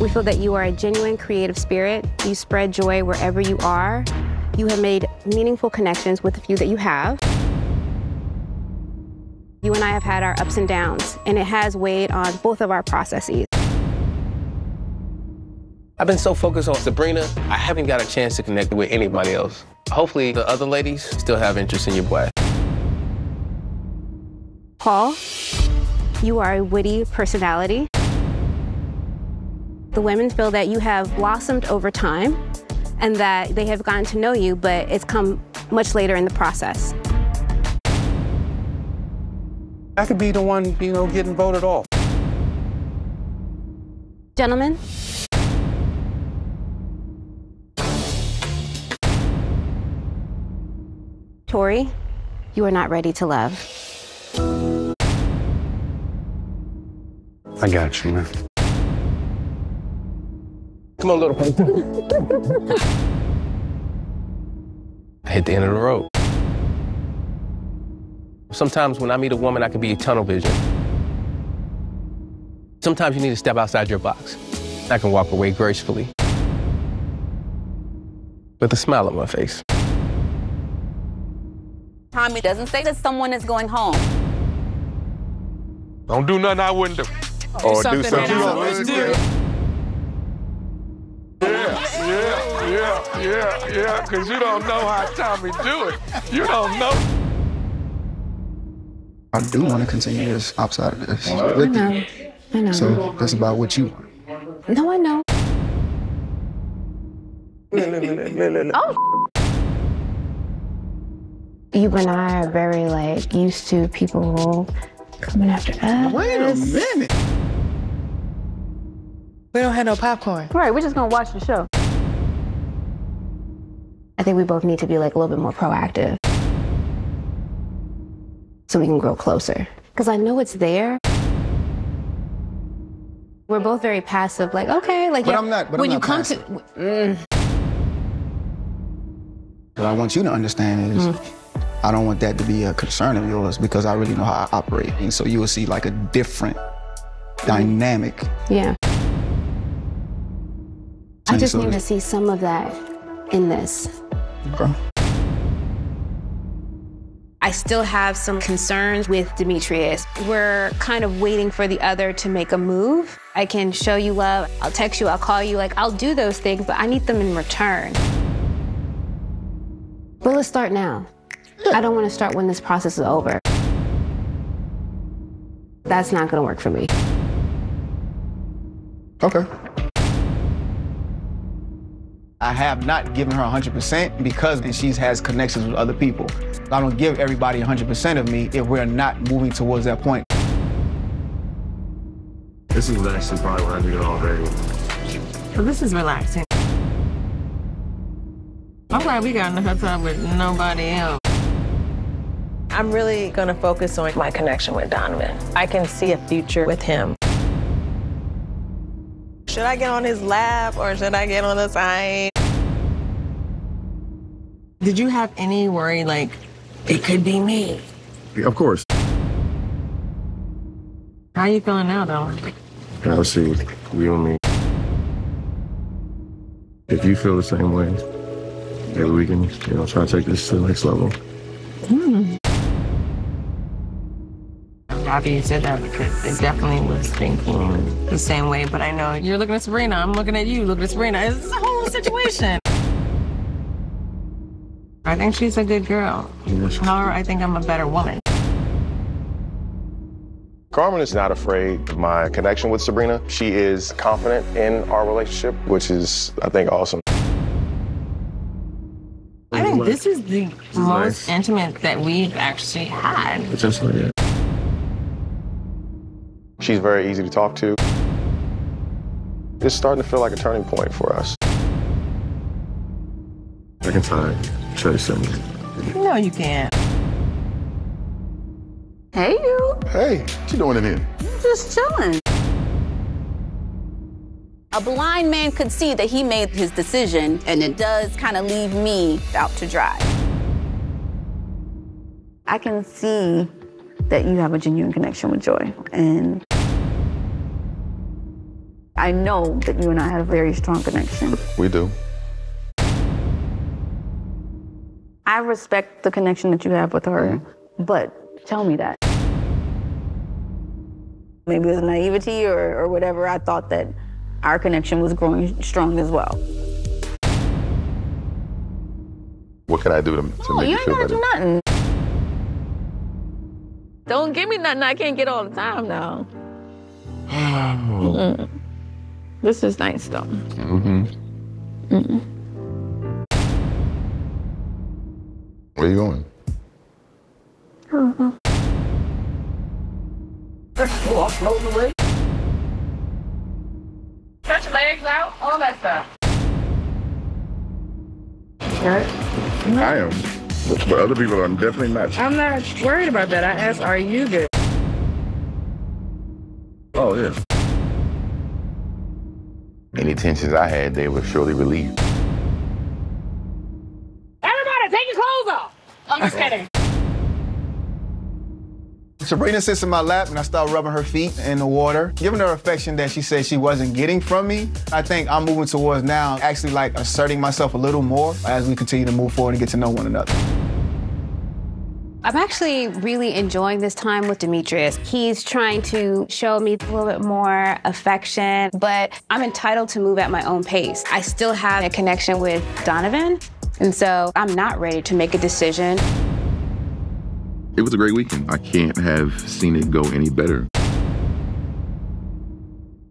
We feel that you are a genuine creative spirit. You spread joy wherever you are. You have made meaningful connections with the few that you have. You and I have had our ups and downs, and it has weighed on both of our processes. I've been so focused on Sabrina, I haven't got a chance to connect with anybody else. Hopefully the other ladies still have interest in your boy. Paul, you are a witty personality. The women feel that you have blossomed over time and that they have gotten to know you, but it's come much later in the process. I could be the one, getting voted off. Gentlemen, Tori, you are not ready to love. I got you, man. Come on, little person. I hit the end of the road. Sometimes when I meet a woman, I can be tunnel vision. Sometimes you need to step outside your box. I can walk away gracefully with a smile on my face. Tommy doesn't say that someone is going home. Don't do nothing I wouldn't do. Or do something you wouldn't do. Yeah, because you don't know how Tommy do it. You don't know. I do want to continue this outside of this. I know. So that's about what you want. No, I know. Oh. You and I are very, used to people coming after us. Wait a minute. We don't have no popcorn. Right, we're just gonna watch the show. I think we both need to be a little bit more proactive so we can grow closer. Because I know it's there. We're both very passive, okay, But I'm not. But when I'm you not come passive. to. What I want you to understand is I don't want that to be a concern of yours because I really know how I operate. And so you will see a different dynamic. Yeah. I just So need to see some of that in this. Okay. I still have some concerns with Demetrius. We're kind of waiting for the other to make a move. I can show you love, I'll text you, I'll call you, I'll do those things, but I need them in return. But let's start now. I don't want to start when this process is over. That's not gonna work for me. Okay. I have not given her 100% because she has connections with other people. I don't give everybody 100% of me if we're not moving towards that point. This is actually probably what I do already. Well, this is relaxing. I'm glad we got in the hotel with nobody else. I'm really gonna focus on my connection with Donovan. I can see a future with him. Should I get on his lap or should I get on the side? Did you have any worry it could be me? Yeah, of course. How are you feeling now, though? Gotta see, you and me. If you feel the same way, maybe we can, try to take this to the next level. I'm happy you said that because I definitely was thinking the same way, but I know you're looking at Sabrina, I'm looking at you, looking at Sabrina. It's a whole situation. I think she's a good girl. Yes. However, I think I'm a better woman. Carmen is not afraid of my connection with Sabrina. She is confident in our relationship, which is, I think, awesome. I think this is the most nice. intimate that we've actually had. Potentially, yeah. She's very easy to talk to. It's starting to feel like a turning point for us. I can try Trace something. No, you can't. Hey, you. Hey, what you doing in here? Just chilling. A blind man could see that he made his decision, and it does kind of leave me out to dry. I can see that you have a genuine connection with Joy, and I know that you and I had a very strong connection. We do. I respect the connection that you have with her, but tell me that. Maybe it was naivety or whatever. I thought that our connection was growing strong as well. What can I do to make you feel better? You ain't gotta do nothing. Don't give me nothing I can't get all the time now. This is nice though. Where you going? Stretch your legs out, all that stuff. I am. But other people are definitely not. I'm not worried about that. I asked, are you good? Oh, yeah. Any tensions I had, they were surely relieved. Everybody, take your clothes off. I'm just kidding. Sabrina sits in my lap and I start rubbing her feet in the water, giving her affection that she said she wasn't getting from me. I think I'm moving towards now actually like asserting myself a little more as we continue to move forward and get to know one another. I'm actually really enjoying this time with Demetrius. He's trying to show me a little bit more affection, but I'm entitled to move at my own pace. I still have a connection with Donovan, and so I'm not ready to make a decision. It was a great weekend. I can't have seen it go any better.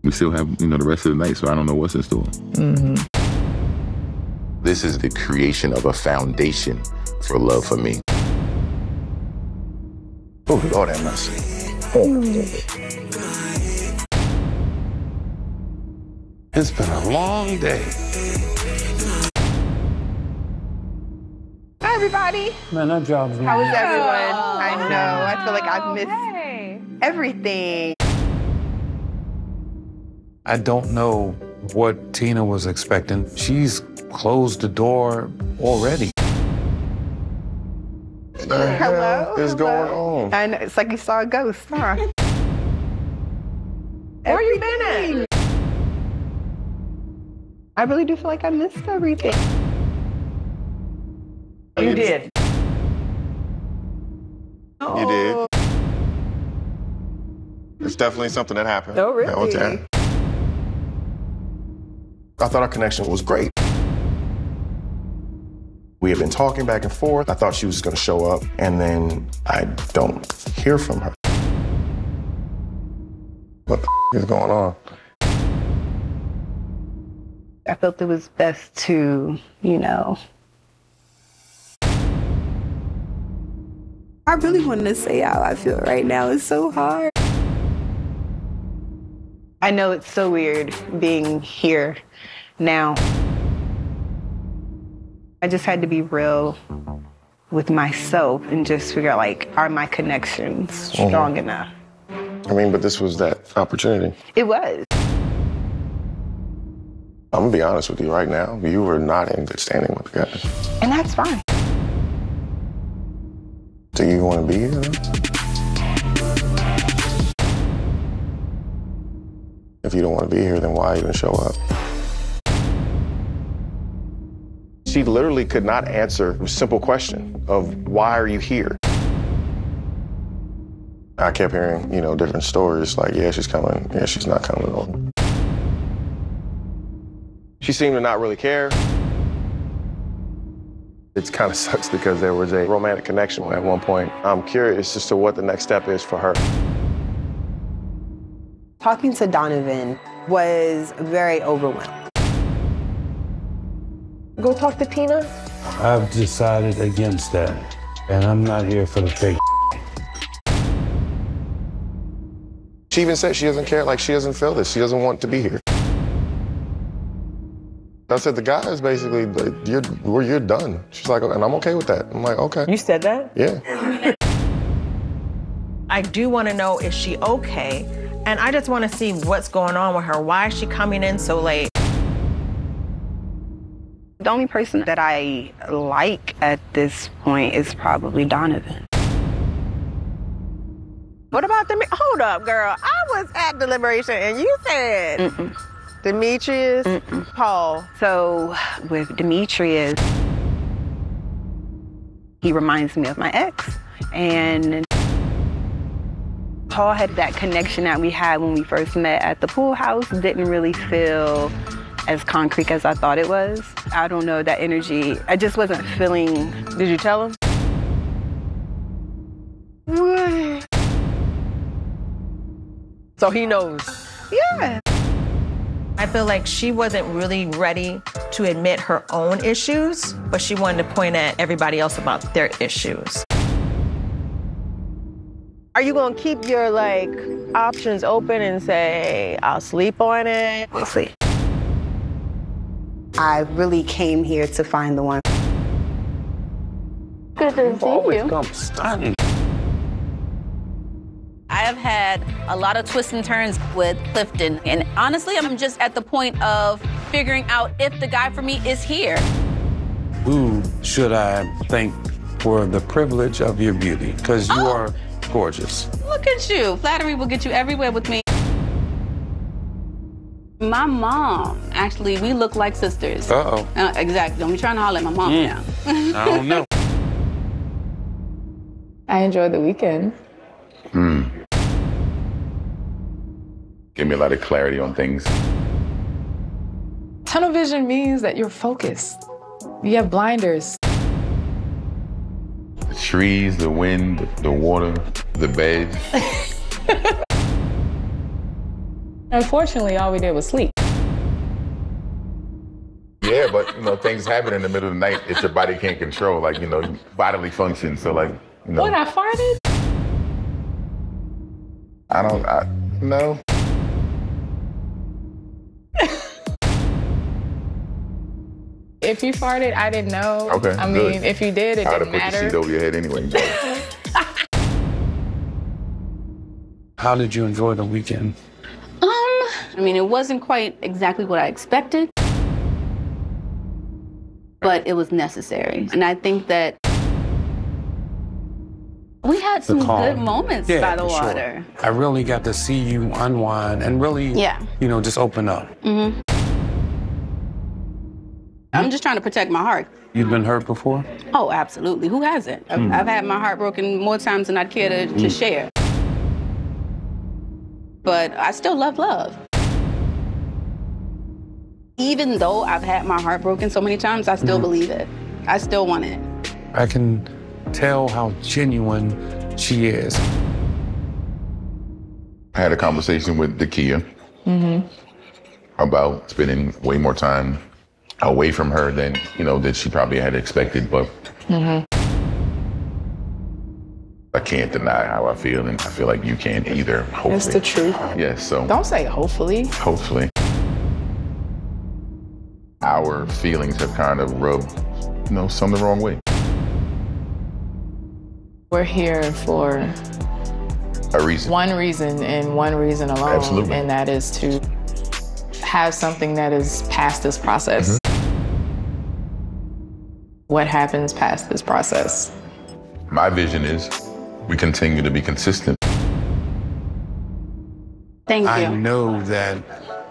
We still have, the rest of the night, so I don't know what's in store. This is the creation of a foundation for love for me. Oh, Lord have mercy. It's been a long day. Hi, everybody. Man, that job's How is everyone? I know. I feel like I've missed everything. I don't know what Tina was expecting. She's closed the door already. What the hell is going on? I know. It's like you saw a ghost, huh? Where you been at? I really do feel like I missed everything. You did. You did. It's definitely something that happened. Oh, really? Okay. I thought our connection was great. We had been talking back and forth. I thought she was going to show up, and then I don't hear from her. What the is going on? I felt it was best to, I really wanted to say how I feel right now. It's so hard. I know it's so weird being here now. I just had to be real with myself and just figure out, are my connections strong enough? I mean, but this was that opportunity. It was. I'm going to be honest with you right now. You were not in good standing with the guys. And that's fine. Do you want to be here? If you don't want to be here, then why even show up? She literally could not answer a simple question of why are you here? I kept hearing, different stories like, yeah, she's coming, yeah, she's not coming. She seemed to not really care. It kind of sucks because there was a romantic connection at one point. I'm curious as to what the next step is for her. Talking to Donovan was very overwhelming. Go talk to Tina? I've decided against that, and I'm not here for the fake. She even said she doesn't care, she doesn't feel this. She doesn't want to be here. I said, the guy is basically, you're done. She's like, and I'm okay with that. I'm like, okay. You said that? Yeah. I do want to know, is she okay? And I just want to see what's going on with her. Why is she coming in so late? The only person that I like at this point is probably Donovan. What about hold up, girl. I was at deliberation and you said... Demetrius, Paul. So with Demetrius, he reminds me of my ex. And Paul had that connection that we had when we first met at the pool house. Didn't really feel as concrete as I thought it was. I don't know, that energy, I just wasn't feeling. Did you tell him? So he knows. Yeah. I feel like she wasn't really ready to admit her own issues, but she wanted to point at everybody else about their issues. Are you gonna keep your options open and say, I'll sleep on it? We'll see. I really came here to find the one. Good to see you. Come stunning. I have had a lot of twists and turns with Clifton, and honestly, I'm just at the point of figuring out if the guy for me is here. Who should I thank for the privilege of your beauty? Because you are gorgeous. Look at you. Flattery will get you everywhere with me. My mom, actually, we look like sisters. Uh-oh. Exactly. Don't be trying to holler at my mom now. I don't know. I enjoyed the weekend. Give me a lot of clarity on things. Tunnel vision means that you're focused. You have blinders. The trees, the wind, the water, the bed. Unfortunately, all we did was sleep. Yeah, but things happen in the middle of the night that your body can't control, bodily functions. So What, I farted? No. If you farted, I didn't know. Okay, I mean, good. If you did, it didn't matter. I would have put the seat over your head anyway. How did you enjoy the weekend? It wasn't quite exactly what I expected, but it was necessary. And I think that we had some good moments by the water. Sure. I really got to see you unwind and really, just open up. Mm-hmm. I'm just trying to protect my heart. You've been hurt before? Oh, absolutely. Who hasn't? I've had my heart broken more times than I'd care to share. But I still love. Even though I've had my heart broken so many times, I still believe it. I still want it. I can tell how genuine she is. I had a conversation with Dakia about spending way more time away from her than, that she probably had expected, but I can't deny how I feel, and I feel like you can't either, hopefully. It's the truth. Yes, so. Don't say hopefully. Hopefully. Our feelings have kind of rubbed, some the wrong way. We're here for a reason. One reason and one reason alone. Absolutely. And that is to have something that is past this process. What happens past this process? My vision is we continue to be consistent. Thank you. I know that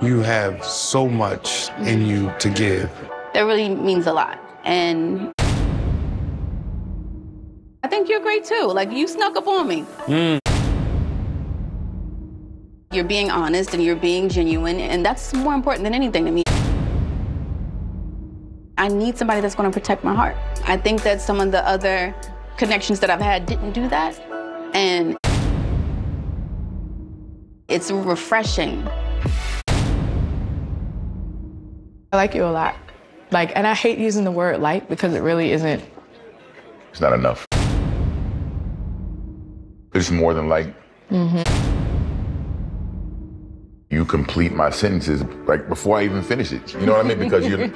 you have so much in you to give. That really means a lot. And I think you're great too. You snuck up on me. You're being honest and you're being genuine, and that's more important than anything to me. I need somebody that's going to protect my heart. I think that some of the other connections that I've had didn't do that, and it's refreshing. I like you a lot. And I hate using the word like because it really isn't. It's not enough. It's more than like. You complete my sentences before I even finish it. You know what I mean? Because you're.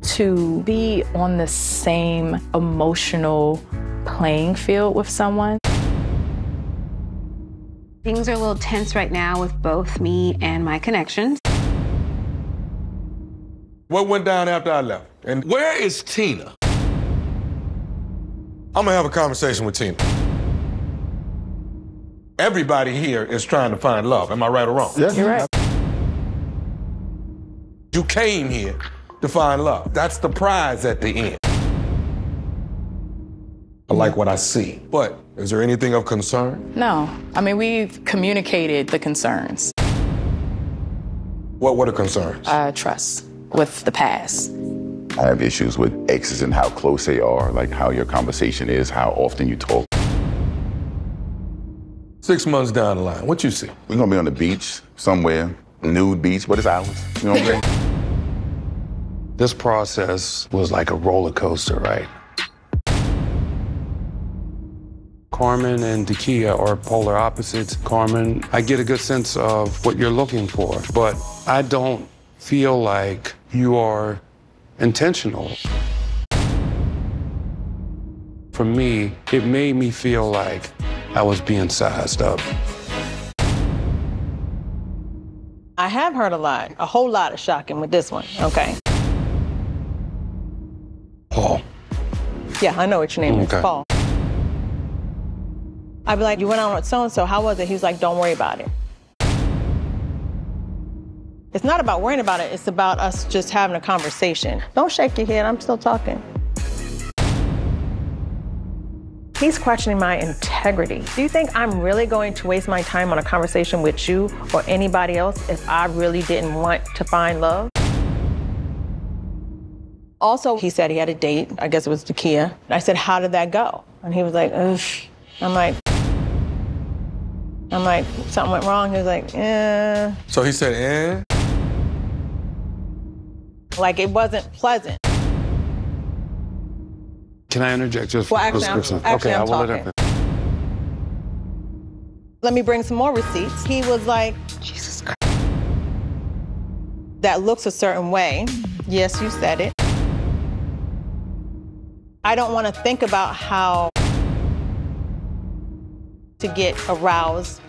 To be on the same emotional playing field with someone. Things are a little tense right now with both me and my connections. What went down after I left? And where is Tina? I'm gonna have a conversation with Tina. Everybody here is trying to find love. Am I right or wrong? Yes. You're right. You came here to find love. That's the prize at the end. I like what I see. But is there anything of concern? No. I mean, we've communicated the concerns. What are concerns? Trust with the past. I have issues with exes and how close they are, like how your conversation is, how often you talk. 6 months down the line, what you see? We're gonna be on the beach somewhere, nude beach, but it's ours. You know what I'm saying? This process was like a roller coaster, right? Carmen and Dakia are polar opposites. Carmen, I get a good sense of what you're looking for, but I don't feel like you are intentional. For me, it made me feel like I was being sized up. I have heard a whole lot of shocking with this one, okay? Paul. Yeah, I know what your name is, Okay. Paul. I'd be like, you went out with so-and-so, how was it? He was like, don't worry about it. It's not about worrying about it, it's about us just having a conversation. Don't shake your head, I'm still talking. He's questioning my integrity. Do you think I'm really going to waste my time on a conversation with you or anybody else if I really didn't want to find love? Also, he said he had a date. I guess it was Dakia. I said, how did that go? And he was like, ugh. I'm like, something went wrong. He was like, eh. So he said, eh? Like it wasn't pleasant. Can I interject just Well, for actually, description? I'm I will let talking. her. Let me bring some more receipts. He was like, Jesus Christ. That looks a certain way. Yes, you said it. I don't want to think about how to get aroused.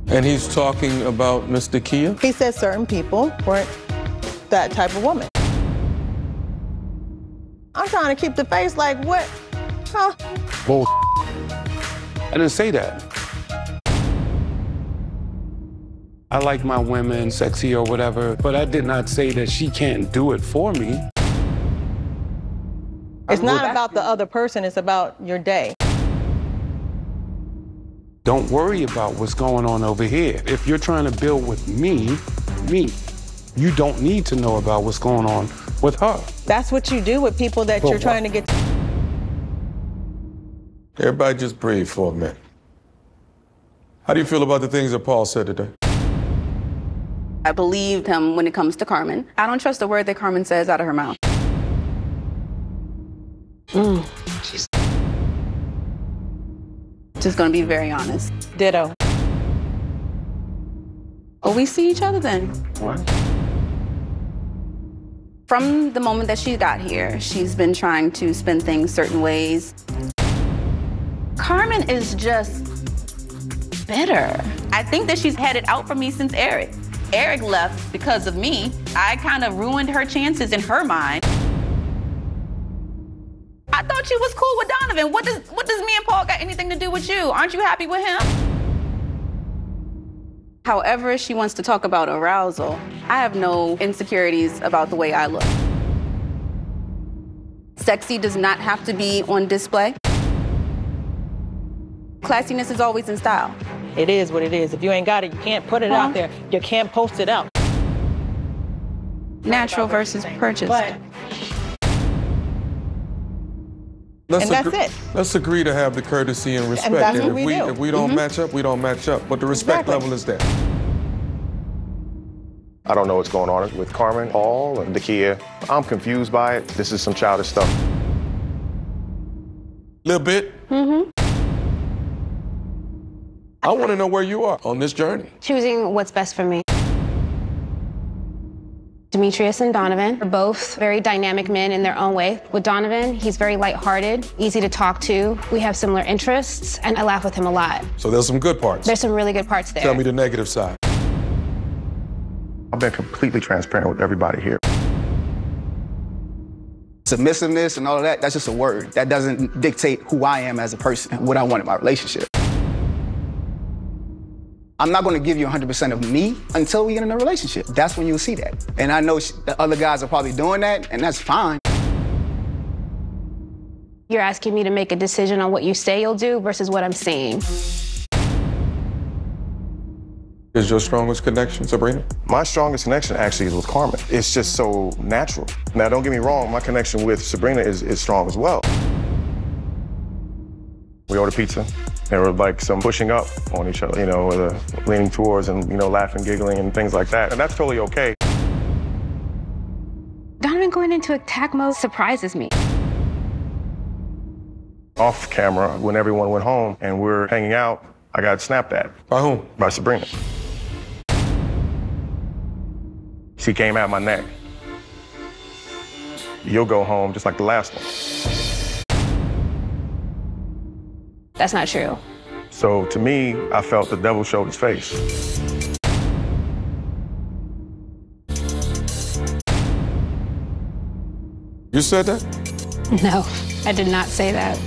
And he's talking about Miss Dakia? He said certain people weren't that type of woman. I'm trying to keep the face like, what? Huh? Bull. I didn't say that. I like my women sexy or whatever, but I did not say that she can't do it for me. It's not about the other person, it's about your day. Don't worry about what's going on over here. If you're trying to build with me, you don't need to know about what's going on with her. That's what you do with people that you're trying to get. Everybody just breathe for a minute. How do you feel about the things that Paul said today? I believed him when it comes to Carmen. I don't trust a word that Carmen says out of her mouth. Just gonna be very honest. Ditto. Well, we see each other then. What? From the moment that she got here, she's been trying to spin things certain ways. Carmen is just bitter. I think that she's had it out for me since Eric. Eric left because of me. I kind of ruined her chances in her mind. I thought you was cool with Donovan. What does me and Paul got anything to do with you? Aren't you happy with him? However she wants to talk about arousal, I have no insecurities about the way I look. Sexy does not have to be on display. Classiness is always in style. It is what it is. If you ain't got it, you can't put it out there. You can't post it out. Natural versus purchased. But and that's it. Let's agree to have the courtesy and respect. And that's what we do. If we don't match up, we don't match up. But the respect level is there. I don't know what's going on with Carmen, Paul, and Dakia. I'm confused by it. This is some childish stuff. Little bit. Mm-hmm. I want to know where you are on this journey. Choosing what's best for me. Demetrius and Donovan are both very dynamic men in their own way. With Donovan, he's very lighthearted, easy to talk to. We have similar interests, and I laugh with him a lot. So there's some good parts. There's some really good parts there. Tell me the negative side. I've been completely transparent with everybody here. Submissiveness and all of that, that's just a word. That doesn't dictate who I am as a person and what I want in my relationship. I'm not gonna give you 100% of me until we get in a relationship. That's when you'll see that. And I know the other guys are probably doing that, and that's fine. You're asking me to make a decision on what you say you'll do versus what I'm seeing. Is your strongest connection, Sabrina? My strongest connection actually is with Carmen. It's just so natural. Now, don't get me wrong, my connection with Sabrina is strong as well. We ordered pizza. There were like some pushing up on each other, you know, leaning towards and, you know, laughing, giggling, and things like that. And that's totally okay. Donovan going into attack mode surprises me. Off camera, when everyone went home and we're hanging out, I got snapped at. By whom? By Sabrina. She came at my neck. You'll go home just like the last one. That's not true. So to me, I felt the devil showed his face. You said that? No, I did not say that.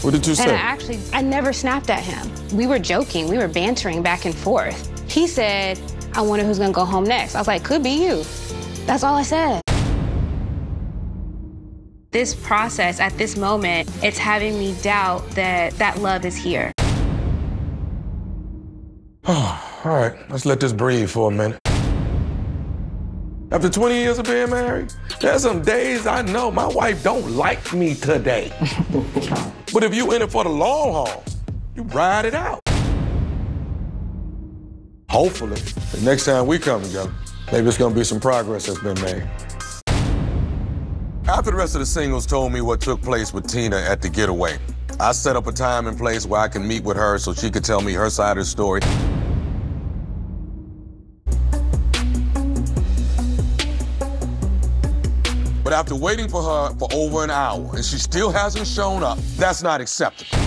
What did you say? And I never snapped at him. We were joking, we were bantering back and forth. He said, I wonder who's gonna go home next. I was like, could be you. That's all I said. This process at this moment, it's having me doubt that love is here. All right, let's let this breathe for a minute. After 20 years of being married, there's some days I know my wife don't like me today. But if you in it for the long haul, you ride it out. Hopefully, the next time we come together, maybe it's gonna be some progress that's been made. After the rest of the singles told me what took place with Tina at the getaway, I set up a time and place where I can meet with her so she could tell me her side of the story. But after waiting for her for over an hour and she still hasn't shown up, that's not acceptable.